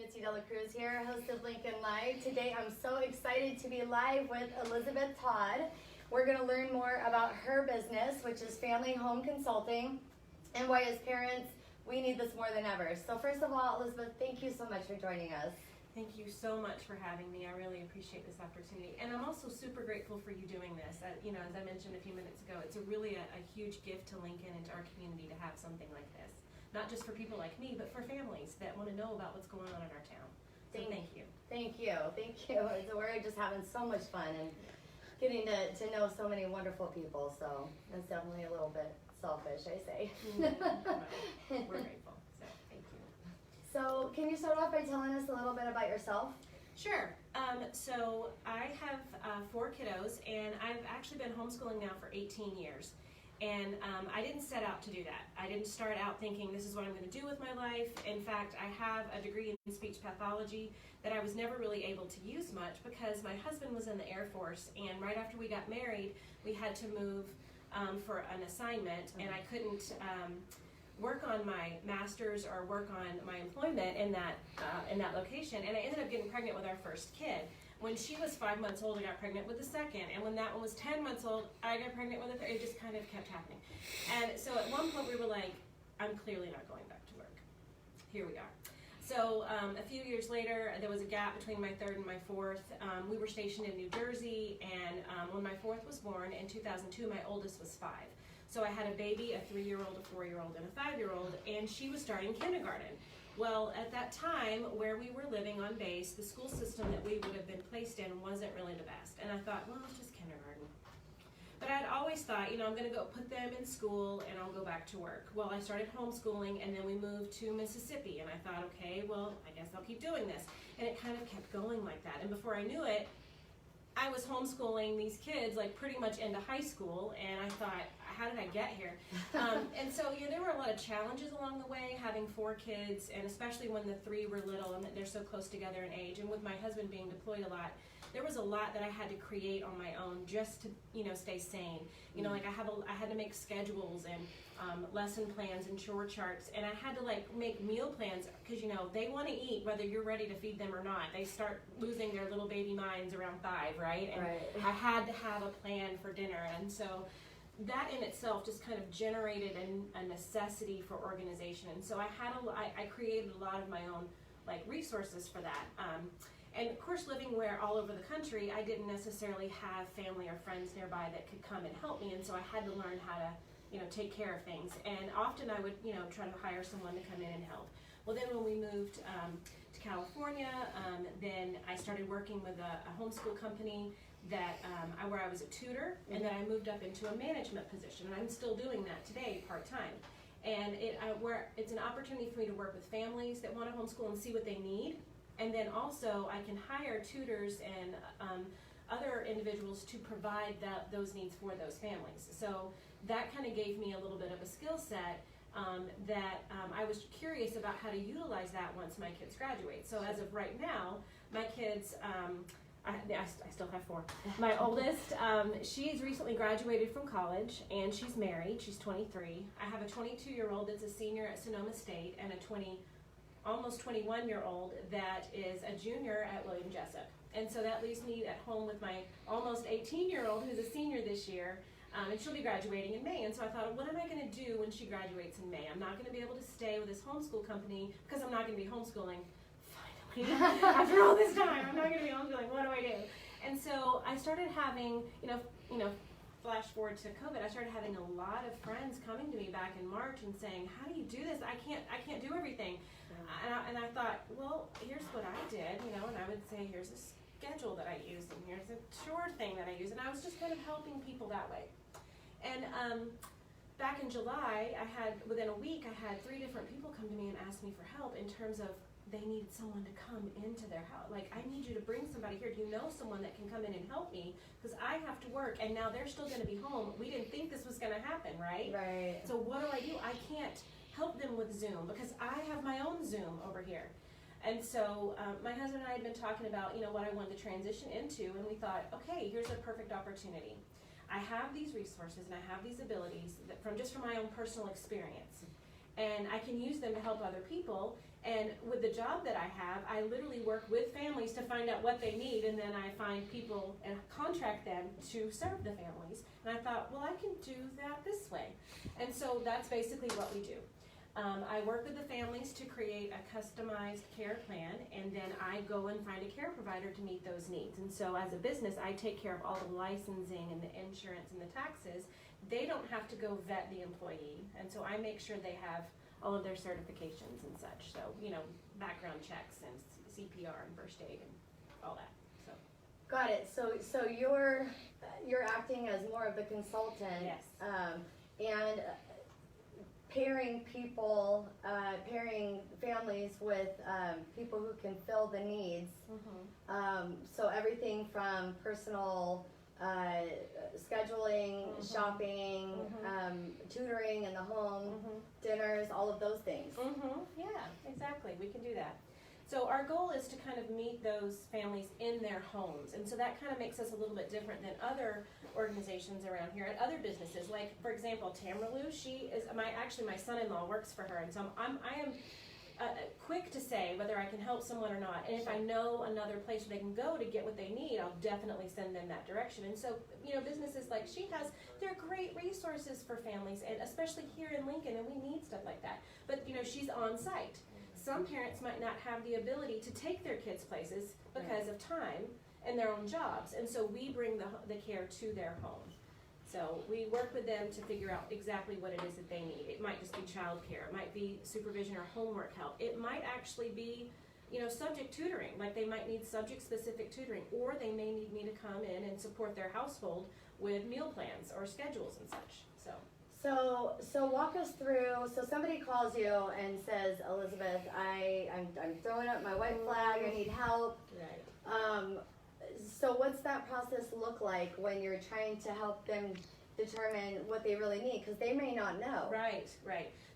Mitzi Cruz here, host of Lincoln Live. Today I'm so excited to be live with Elizabeth Todd. We're going to learn more about her business, which is family home consulting, and why as parents we need this more than ever. So first of all, Elizabeth, thank you so much for joining us. Thank you so much for having me. I really appreciate this opportunity. And I'm also super grateful for you doing this. As I mentioned a few minutes ago, it's really a huge gift to Lincoln and to our community to have something like this. Not just for people like me, but for families that want to know about what's going on in our town. So thank you. Thank you. We're just having so much fun and getting to know so many wonderful people. So that's definitely a little bit selfish, I say. Well, we're grateful. So thank you. So can you start off by telling us a little bit about yourself? Sure. So I have 4 kiddos, and I've actually been homeschooling now for 18 years. And I didn't set out to do that. I didn't start out thinking this is what I'm going to do with my life. In fact, I have a degree in speech pathology that I was never really able to use much because my husband was in the Air Force, and right after we got married, we had to move for an assignment, and I couldn't work on my master's or work on my employment in that location. And I ended up getting pregnant with our first kid. When she was 5 months old, I got pregnant with the second, and when that one was 10 months old, I got pregnant with the third. It just kind of kept happening. And so at one point we were like, I'm clearly not going back to work. Here we are. So a few years later, there was a gap between my third and my fourth. We were stationed in New Jersey, and when my fourth was born in 2002, my oldest was 5. So I had a baby, a 3-year-old, a 4-year-old, and a 5-year-old, and she was starting kindergarten. Well, at that time, where we were living on base, the school system that we would have been placed in wasn't really the best. And I thought, well, it's just kindergarten. But I'd always thought, I'm going to go put them in school and I'll go back to work. Well, I started homeschooling, and then we moved to Mississippi, and I thought, okay, well, I guess I'll keep doing this. And it kind of kept going like that. And before I knew it, I was homeschooling these kids like pretty much into high school, and I thought, how did I get here? And so there were a lot of challenges along the way, having 4 kids, and especially when the 3 were little and they're so close together in age, and with my husband being deployed a lot, there was a lot that I had to create on my own just to stay sane. Like I had to make schedules and lesson plans and chore charts, and I had to make meal plans because they want to eat whether you're ready to feed them or not. They start losing their little baby minds around 5, right? And right. I had to have a plan for dinner, and so that in itself just kind of generated a necessity for organization. And so I created a lot of my own resources for that. And of course, living all over the country, I didn't necessarily have family or friends nearby that could come and help me, and so I had to learn how to take care of things. And often I would try to hire someone to come in and help. Well, then when we moved to California, then I started working with a homeschool company that where I was a tutor, and then I moved up into a management position, and I'm still doing that today part-time. And it's an opportunity for me to work with families that want to homeschool and see what they need, and then also I can hire tutors and other individuals to provide those needs for those families. So that kind of gave me a little bit of a skill set that I was curious about how to utilize that once my kids graduate. So as of right now, my kids, I still have 4. My oldest, she's recently graduated from college, and she's married. She's 23. I have a 22-year-old that's a senior at Sonoma State, and almost 21-year-old that is a junior at William Jessup. And so that leaves me at home with my almost 18-year-old who's a senior this year, and she'll be graduating in May. And so I thought, what am I going to do when she graduates in May? I'm not going to be able to stay with this homeschool company because I'm not going to be homeschooling. Finally, after all this time, I'm not going to be homeschooling. What do I do? And so I started having, flash forward to COVID, I started having a lot of friends coming to me back in March and saying, how do you do this? I can't do everything. And I thought, well, here's what I did, and I would say, here's a schedule that I used, and here's a chore thing that I used, and I was just kind of helping people that way. And back in July, within a week, I had 3 different people come to me and ask me for help in terms of they needed someone to come into their house. Like, I need you to bring somebody here. Do you know someone that can come in and help me? Because I have to work, and now they're still going to be home. We didn't think this was going to happen, right? Right. So what do? I can't help them with Zoom because I have my own Zoom over here. And so my husband and I had been talking about, what I wanted to transition into, and we thought, okay, here's a perfect opportunity. I have these resources and I have these abilities from my own personal experience, and I can use them to help other people. And with the job that I have, I literally work with families to find out what they need, and then I find people and contract them to serve the families. And I thought, well, I can do that this way. And so that's basically what we do. I work with the families to create a customized care plan, and then I go and find a care provider to meet those needs. And so as a business, I take care of all the licensing and the insurance and the taxes. They don't have to go vet the employee, and so I make sure they have all of their certifications and such. So, background checks and CPR and first aid and all that. So. Got it. So you're acting as more of the consultant. Yes. And pairing families with people who can fill the needs. Mm-hmm. So everything from personal scheduling, Mm-hmm. shopping, Mm-hmm. tutoring in the home, Mm-hmm. dinners, all of those things. Mm-hmm. Yeah, exactly. We can do that. So our goal is to kind of meet those families in their homes, and so that kind of makes us a little bit different than other organizations around here and other businesses. Like, for example, Tamralu, she is my son-in-law works for her, and so I am quick to say whether I can help someone or not. And if I know another place where they can go to get what they need, I'll definitely send them that direction. And so, businesses like she has, they're great resources for families, and especially here in Lincoln, and we need stuff like that. But, she's on site. Some parents might not have the ability to take their kids places because of time and their own jobs. And so we bring the care to their home. So we work with them to figure out exactly what it is that they need. It might just be child care. It might be supervision or homework help. It might actually be, subject tutoring. Like they might need subject-specific tutoring, or they may need me to come in and support their household with meal plans or schedules and such. So walk us through. So somebody calls you and says, Elizabeth, I'm throwing up my white flag. I need help. Right. So what's that process look like when you're trying to help them determine what they really need? Because they may not know. Right.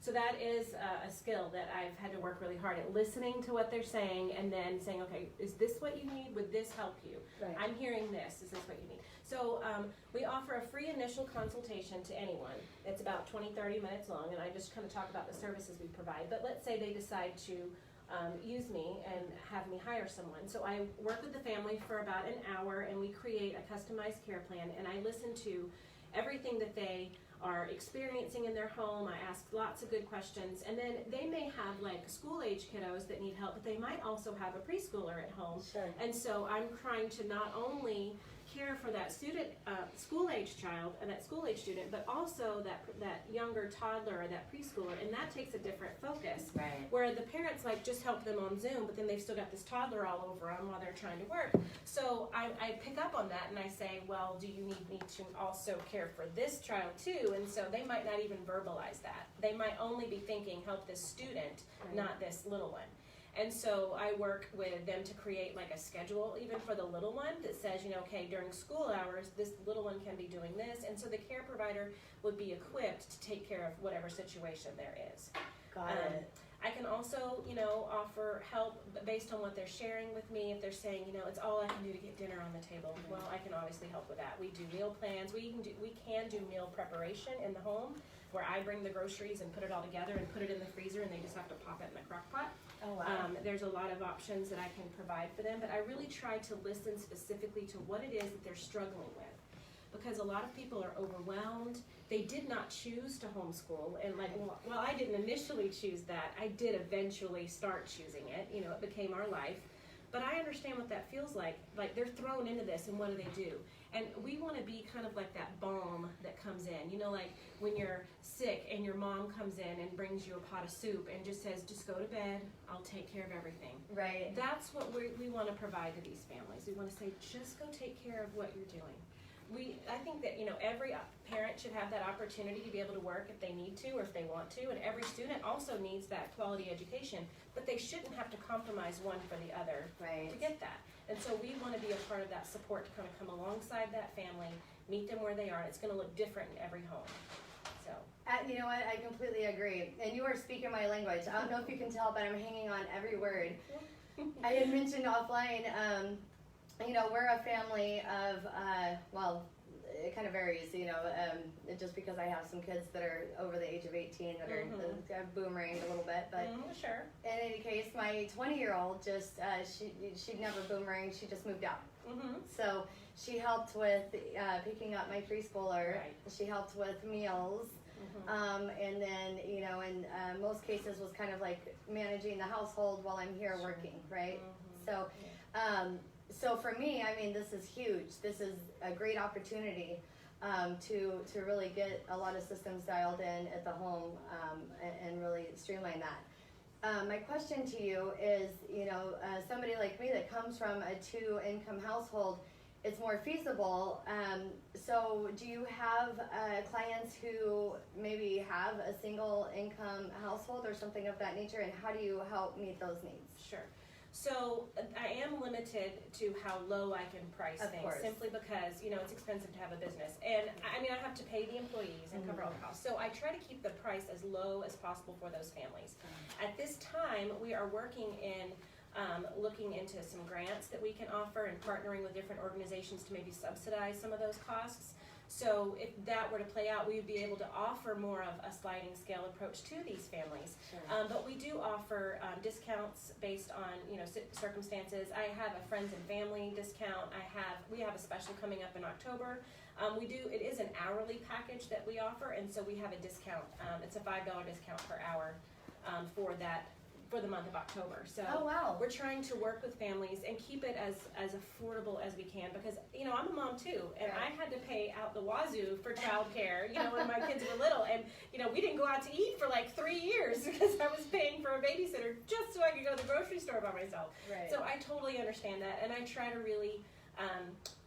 So that is a skill that I've had to work really hard at, listening to what they're saying and then saying, okay, is this what you need? Would this help you? Right. I'm hearing this. Is this what you need? So we offer a free initial consultation to anyone. It's about 20-30 minutes long, and I just kind of talk about the services we provide. But let's say they decide to use me and have me hire someone. So I work with the family for about an hour, and we create a customized care plan, and I listen to everything that they are experiencing in their home. I ask lots of good questions, and then they may have like school-age kiddos that need help, but they might also have a preschooler at home. Sure. And so I'm trying to not only care for that student, school-age child and that school-age student, but also that younger toddler or that preschooler, and that takes a different focus. Right. Where the parents just help them on Zoom, but then they've still got this toddler all over them while they're trying to work. So I pick up on that and I say, well, do you need me to also care for this child too? And so they might not even verbalize that. They might only be thinking, help this student, not this little one. And so I work with them to create like a schedule even for the little one that says, okay, during school hours, this little one can be doing this. And so the care provider would be equipped to take care of whatever situation there is. Got it. I can also, offer help based on what they're sharing with me. If they're saying, it's all I can do to get dinner on the table, well, I can obviously help with that. We do meal plans. We can do meal preparation in the home, where I bring the groceries and put it all together and put it in the freezer, and they just have to pop it in the crock pot. Oh, wow. There's a lot of options that I can provide for them, but I really try to listen specifically to what it is that they're struggling with. Because a lot of people are overwhelmed. They did not choose to homeschool, and well, I didn't initially choose that. I did eventually start choosing it. It became our life. But I understand what that feels like. Like they're thrown into this, and what do? And we want to be kind of like that balm that comes in. Like when you're sick and your mom comes in and brings you a pot of soup and just says, just go to bed, I'll take care of everything. Right. That's what we want to provide to these families. We want to say, just go take care of what you're doing. I think that, every parent should have that opportunity to be able to work if they need to or if they want to, and every student also needs that quality education, but they shouldn't have to compromise one for the other to get that. And so we want to be a part of that support to kind of come alongside that family, meet them where they are. It's going to look different in every home. So. You know what? I completely agree. And you are speaking my language. I don't know if you can tell, but I'm hanging on every word. I had mentioned offline, we're a family of, it kind of varies, just because I have some kids that are over the age of 18 that are have boomeranged a little bit. But sure. in any case, my 20-year-old just, she'd never boomeranged, she just moved out. So she helped with picking up my preschooler. Right. She helped with meals. And then, in most cases was kind of like managing the household while I'm here working, right? So, so for me, I mean, this is huge. This is a great opportunity to really get a lot of systems dialed in at the home and really streamline that. My question to you is, somebody like me that comes from a 2-income household, it's more feasible. So do you have clients who maybe have a single income household or something of that nature, and how do you help meet those needs? Sure. So I am limited to how low I can price Of things, course. simply because, it's expensive to have a business. And I mean, I have to pay the employees and cover all the costs. So I try to keep the price as low as possible for those families. At this time, we are working in looking into some grants that we can offer and partnering with different organizations to maybe subsidize some of those costs. So if that were to play out, we would be able to offer more of a sliding scale approach to these families. Sure. But we do offer discounts based on circumstances. I have a friends and family discount. We have a special coming up in October. It is an hourly package that we offer, and so we have a discount. It's a $5 discount per hour for the month of October. So we're trying to work with families and keep it as affordable as we can, because I'm a mom too, and I had to pay out the wazoo for childcare when my kids were little, and we didn't go out to eat for like 3 years because I was paying for a babysitter just so I could go to the grocery store by myself. Right. So I totally understand that, and I try to really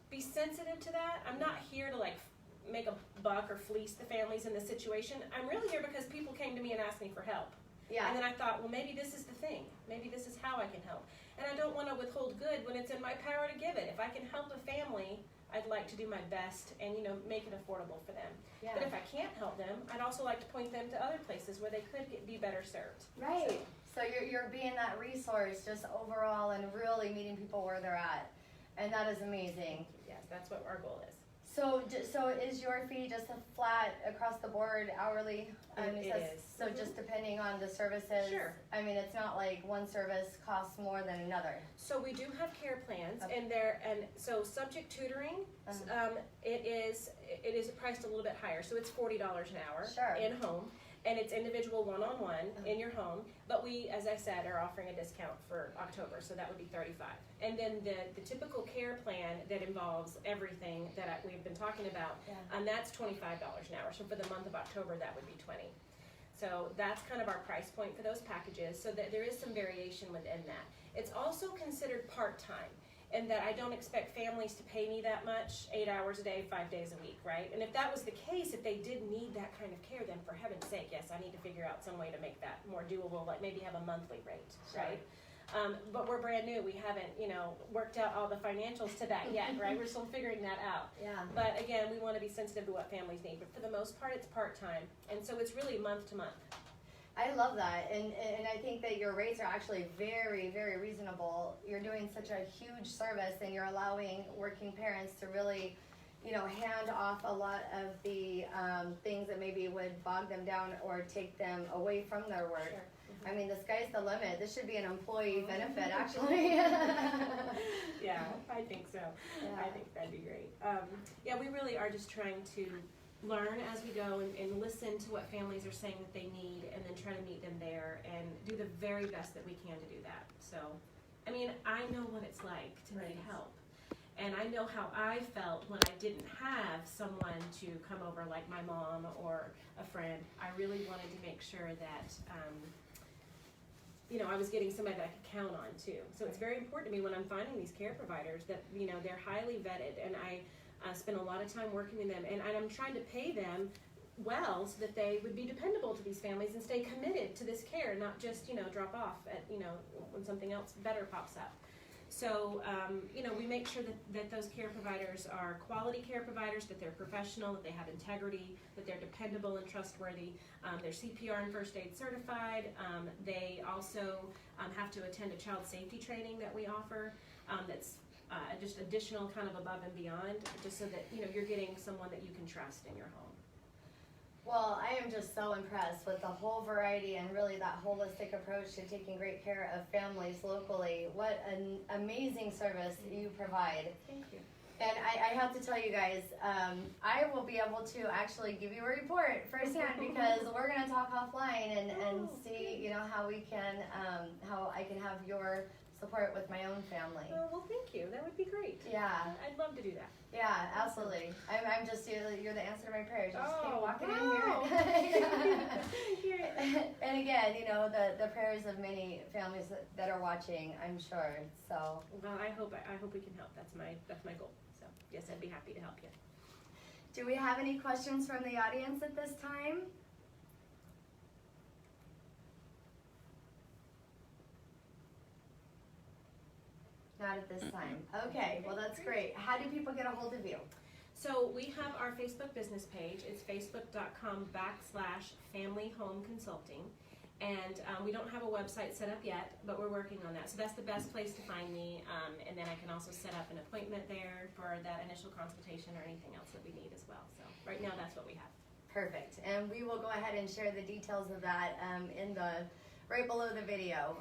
be sensitive to that. I'm not here to make a buck or fleece the families in this situation. I'm really here because people came to me and asked me for help. Yeah. And then I thought, well, maybe this is the thing. Maybe this is how I can help. And I don't want to withhold good when it's in my power to give it. If I can help a family, I'd like to do my best and, make it affordable for them. Yeah. But if I can't help them, I'd also like to point them to other places where they could be better served. Right. So you're being that resource just overall and really meeting people where they're at. And that is amazing. Yes, that's what our goal is. So is your fee just a flat across the board hourly? It is. So just depending on the services? Sure. I mean, it's not like one service costs more than another. So we do have care plans, Okay. and so subject tutoring, it is priced a little bit higher. So it's $40 an hour Sure. in home, and it's individual one-on-one in your home. But we, as I said, are offering a discount for October, so that would be $35. And then the typical care plan that involves everything that we've been talking about, that's $25 an hour. So for the month of October, that would be $20. So that's kind of our price point for those packages, so that there is some variation within that. It's also considered part-time, in that I don't expect families to pay me that much, 8 hours a day, 5 days a week, right? And if that was the case, if they did need that kind of care, then for heaven's sake, yes, I need to figure out some way to make that more doable, like maybe have a monthly rate, right? But we're brand new. We haven't, worked out all the financials to that yet, right? We're still figuring that out. Yeah. But again, we want to be sensitive to what families need. But for the most part, it's part-time. And so it's really month to month. I love that, and I think that your rates are actually very, very reasonable. You're doing such a huge service, and you're allowing working parents to really, hand off a lot of the things that maybe would bog them down or take them away from their work. Sure. I mean, the sky's the limit. This should be an employee benefit, actually. Yeah, I think so. Yeah. I think that'd be great. We really are just trying to learn as we go and listen to what families are saying that they need, and then try to meet them there and do the very best that we can to do that. So, I mean, I know what it's like to need help. And I know how I felt when I didn't have someone to come over like my mom or a friend. I really wanted to make sure that, I was getting somebody that I could count on too. So it's very important to me when I'm finding these care providers that, they're highly vetted, and I spend a lot of time working with them, and I'm trying to pay them well so that they would be dependable to these families and stay committed to this care, not just, drop off at, when something else better pops up. So, we make sure that those care providers are quality care providers, that they're professional, that they have integrity, that they're dependable and trustworthy. They're CPR and first aid certified. They also have to attend a child safety training that we offer that's just additional kind of above and beyond, just so that, you know, you're getting someone that you can trust in your home. Well, I am just so impressed with the whole variety and really that holistic approach to taking great care of families locally. What an amazing service you provide. Thank you. And I have to tell you guys, I will be able to actually give you a report firsthand because we're going to talk offline and see, you know, how we can, how I can have your support with my own family. Oh, well, thank you. That would be great. Yeah. I'd love to do that. Yeah, absolutely. I'm just, you're the answer to my prayers. Just keep walking wow. in here. And again, you know, the prayers of many families that are watching, I'm sure. So. Well, I hope we can help. That's my goal. So yes, I'd be happy to help you. Do we have any questions from the audience at this time? Not at this time. Okay, well that's great. How do people get a hold of you? So we have our Facebook business page. It's facebook.com/Family Home Consulting. And we don't have a website set up yet, but we're working on that. So that's the best place to find me. And then I can also set up an appointment there for that initial consultation or anything else that we need as well. So right now that's what we have. Perfect. And we will go ahead and share the details of that in the right below the video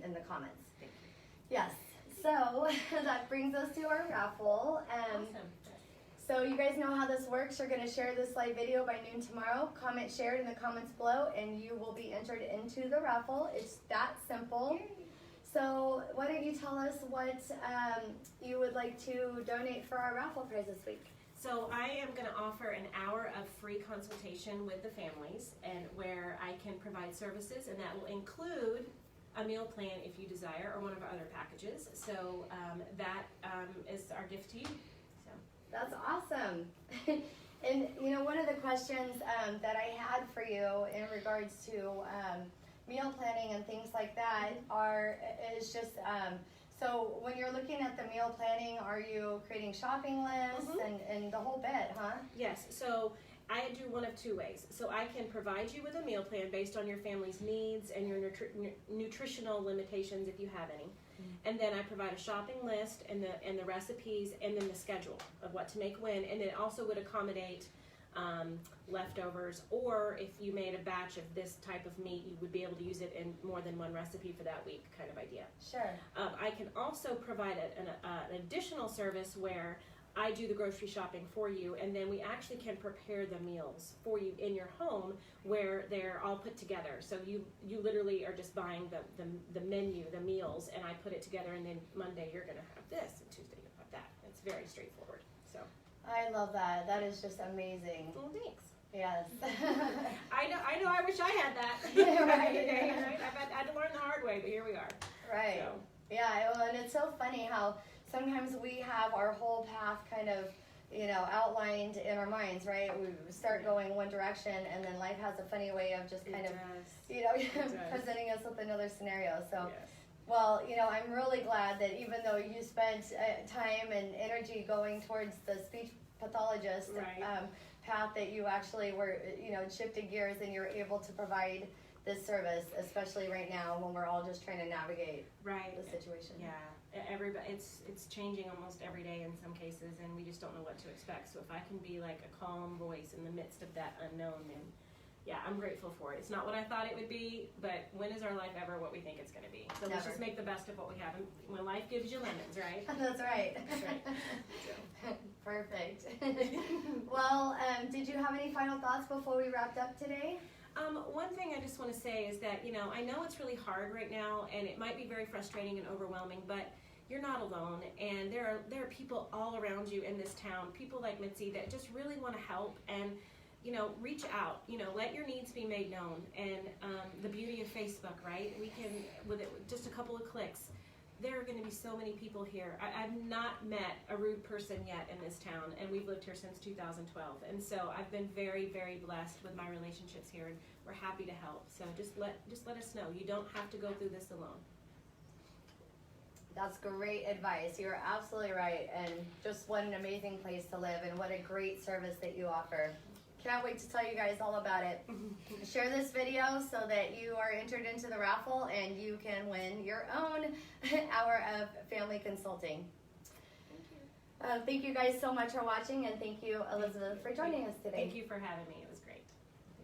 in the comments. Thank you. Yes. So that brings us to our raffle. Awesome. So you guys know how this works. You're going to share this live video by noon tomorrow. Comment shared in the comments below, and you will be entered into the raffle. It's that simple. So why don't you tell us what you would like to donate for our raffle prize this week? So I am going to offer an hour of free consultation with the families, and where I can provide services, and that will include a meal plan if you desire, or one of our other packages. So that is our gift to you. That's awesome. And you know, one of the questions that I had for you in regards to meal planning and things like that is just, so when you're looking at the meal planning, are you creating shopping lists and the whole bit, huh? Yes, so I do one of two ways. So I can provide you with a meal plan based on your family's needs and your nutritional limitations if you have any. And then I provide a shopping list and the recipes and then the schedule of what to make when, and it also would accommodate leftovers, or if you made a batch of this type of meat, you would be able to use it in more than one recipe for that week kind of idea. Sure. I can also provide an additional service where I do the grocery shopping for you, and then we actually can prepare the meals for you in your home where they're all put together. So you literally are just buying the menu, the meals, and I put it together, and then Monday you're going to have this, and Tuesday you'll have that. It's very straightforward. So I love that. That is just amazing. well, thanks. Yes. I know. I wish I had that. Right. I've had to learn the hard way, but here we are. Right. So. Yeah, well, and it's so funny how sometimes we have our whole path kind of, you know, outlined in our minds, right? We start going one direction, and then life has a funny way of just kind of, you know, presenting us with another scenario. So, yes. Well, you know, I'm really glad that even though you spent time and energy going towards the speech pathologist path, that you actually were, you know, shifted gears and you're able to provide this service, especially right now when we're all just trying to navigate the situation. Yeah, everybody, it's changing almost every day in some cases, and we just don't know what to expect. So if I can be like a calm voice in the midst of that unknown, then yeah, I'm grateful for it. It's not what I thought it would be, but when is our life ever what we think it's going to be? So let's just make the best of what we have. And when life gives you lemons, right? That's right. That's right. Perfect. Well, did you have any final thoughts before we wrapped up today? One thing I just want to say is that, you know, I know it's really hard right now, and it might be very frustrating and overwhelming, but you're not alone, and there are people all around you in this town, people like Mitzi, that just really want to help, and, you know, reach out, you know, let your needs be made known. And the beauty of Facebook, right? We can, with just a couple of clicks, there are going to be so many people here. I've not met a rude person yet in this town, and we've lived here since 2012. And so I've been very, very blessed with my relationships here, and we're happy to help. So just let us know. You don't have to go through this alone. That's great advice. You're absolutely right. And just what an amazing place to live, and what a great service that you offer. Can't wait to tell you guys all about it. Share this video so that you are entered into the raffle and you can win your own hour of family consulting. Thank you guys so much for watching, and thank you, Elizabeth, for joining us today. Thank you for having me.